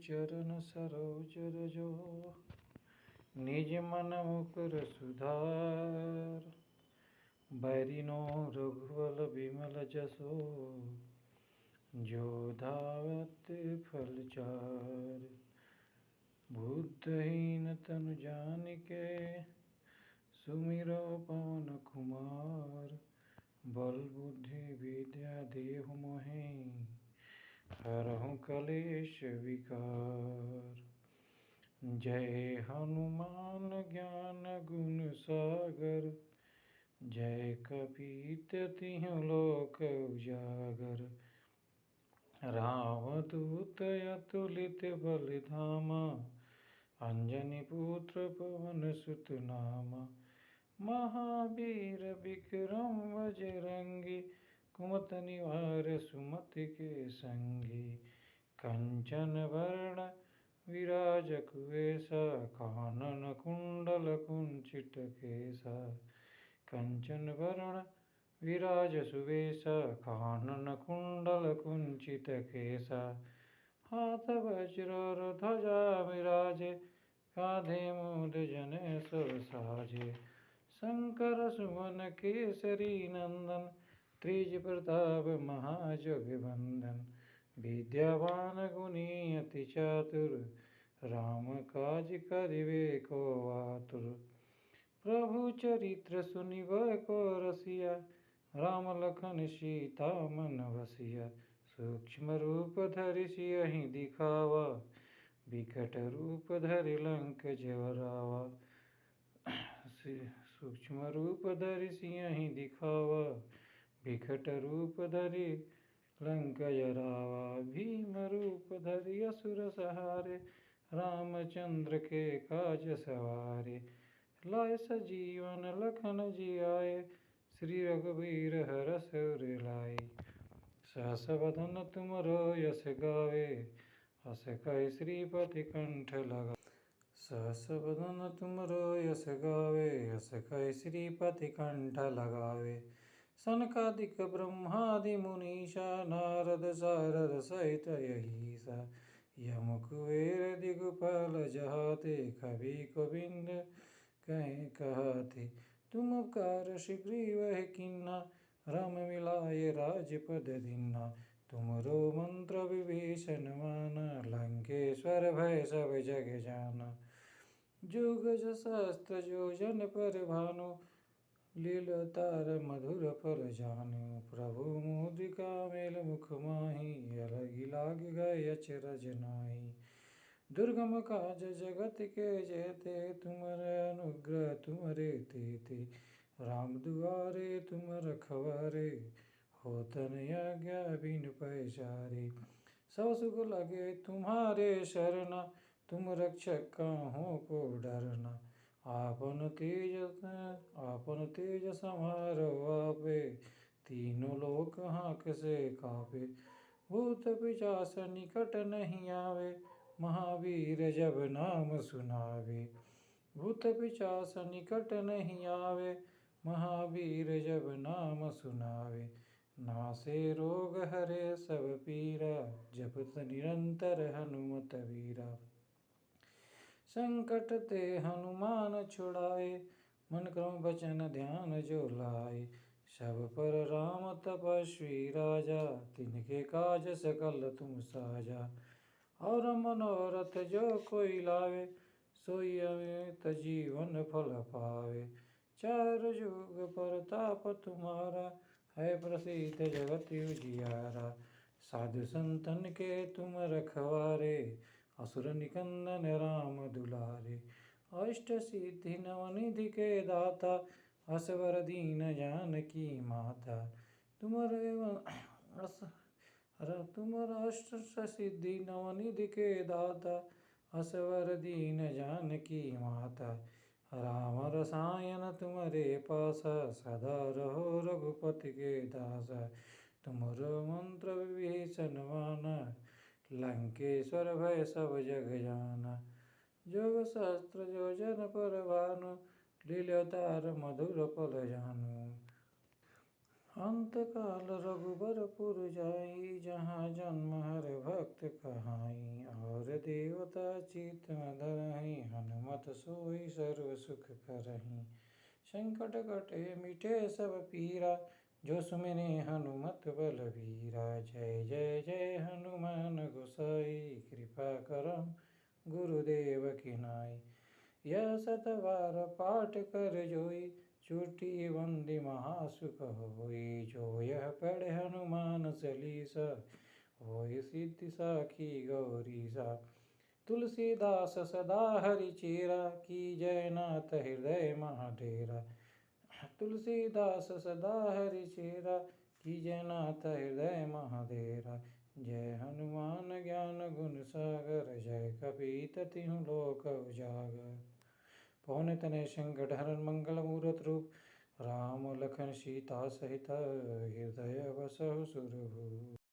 चरण सरोज रजो, निज मन मुकुर सुधार। बैरिनो रघुबल विमल जसो, जो धावत फल चार। बुद्धहीन तनु जानिके, सुमिरो पवन कुमार। बल बुद्धि विद्या देहु मोहि, हरहु कलेश विकार। जय हनुमान ज्ञान गुण सागर, जय कपीत तिहुँ लोक उजागर। रामदूत अतुलित बल धामा, अंजनी पुत्र पवन सुत नामा। महावीर विक्रम बजरंगी, कुमति निवार सुमति के संगी। कंचन वरण विराज कुबेसा, कानन कुंडल कुंचित केसा। कंचन वरण विराज सुबेसा, कानन कुंडल कुंचित केसा। हाथ वज्र और ध्वजा विराजे, कांधे मूढ़ जनेऊ साजे। शंकर सुवन केसरी नंदन, तेज प्रताप महाजगवंदन। विद्यावान गुणी अति चातुर, राम काज करिबे को आतुर। प्रभु चरित्र सुनिबे को रसिया, राम लखन सीता मन बसिया। सूक्ष्म रूप धरि सियहि दिखावा, विकट रूप धरि लंक जरावा। सूक्ष्म रूप धरि सियहि दिखावा, विकट रूप धरि लंक जरावा। भीम रूप धरि असुर सहारे, रामचंद्र के काज सवारे। लाए सजीवन लखन जियाए, श्री रघुबीर हरष उर लाए। सहस वदन तुमरो यश गावे, हस कहि श्रीपति कंठ लगावे। सहस वदन तुमरो यश गावे, हस कहि श्रीपति कंठ लगावे। सनकादिक ब्रह्मादि मुनीसा, नारद सारद सहित अहिसा। यम कुबेर दिगपाल जहाते, कवि गोविंद कहि कहते। तुम उपकार सुग्रीव कीन्हा, राम मिलाए राजपद दीन्हा। तुमरो मंत्र विभीषण माना, लंकेश्वर भय सब जग जाना। जो गज सहस्त्र जो जन पर भानु, लील्योतार मधुर फल जानु। प्रभु मुद्रिका मेल मुख माहि, अलगि लाग गए अचरज नाहि। दुर्गम काज जगत के जेते, तुमर अनुग्रह तुमरे तेते। राम दुआरे तुम रखवारे, होतन आज्ञा बिनु पैसारे। सब सुख लगे तुम्हारे शरणा, तुम रक्षक काहू को डरना। आपन तेज समारो आपे, तीनों लोक हांकसे कापे। भूत पिशाच निकट नहीं आवे, महावीर जब नाम सुनावे। भूत पिशाच निकट नहीं आवे, महावीर जब नाम सुनावे। नासे रोग हरे सब पीरा, जपत निरंतर हनुमत वीरा। संकट ते हनुमान छुड़ाए, मन क्रम वचन ध्यान जो लाए। सब पर राम तपस्वी राजा, तिनके काज सकल तुम साजा। और मनोरथ जो कोई लावे, सोई अमित जीवन फल पावे। चार युग परताप तुम्हारा, है प्रसिद्ध जगत उजियारा। साधु संतन के तुम रखवारे, असुर निकंदन राम दुलारे। अष्ट सिद्धि नवनिधि के दाता, असवर दीन जानकी माता। तुमर अष्ट सिद्धि नवनिधि के दाता, असवर दीन जानकी माता। राम रसायन तुम्हारे पासा, सदा रहो रघुपति के दासा। तुमरो मंत्र विभीषण माना, लंकेश्वर भय सब जग जाना। जोग सहस्त्र जो जन पर भानु, लील्योतार मधुर फल जानु। अंत काल रघुबर पुर जाई, जहाँ जन्म हर भक्त कहाई। और देवता चित न धरहि, हनुमत सोई सर्व सुख करहि। संकट कटे मिटे सब पीरा, जो सुमिरे हनुमत बलबीरा। जय जय जय हनुमान गोसाई, कृपा करम गुरुदेव की नाई। यह 7 बार पाठ कर जोई, छूटी बंदी महासुख होई। जो यह पढ़े हनुमान चालीसा, होय सिद्धि साखी गौरीसा। तुलसीदास सदा हरि चेरा, की जय नाथ हृदय महाडेरा। तुलसीदास सदा हरि चेरा, की जय नाथ हृदय महाडेरा। जय हनुमान ज्ञान गुण सागर, जय कपीत तिहुँ लोक उजागर। पवन तनय संकट हरन मंगल मूरत रूप, राम लखन सीता सहित हृदय बसहु सुरभूप।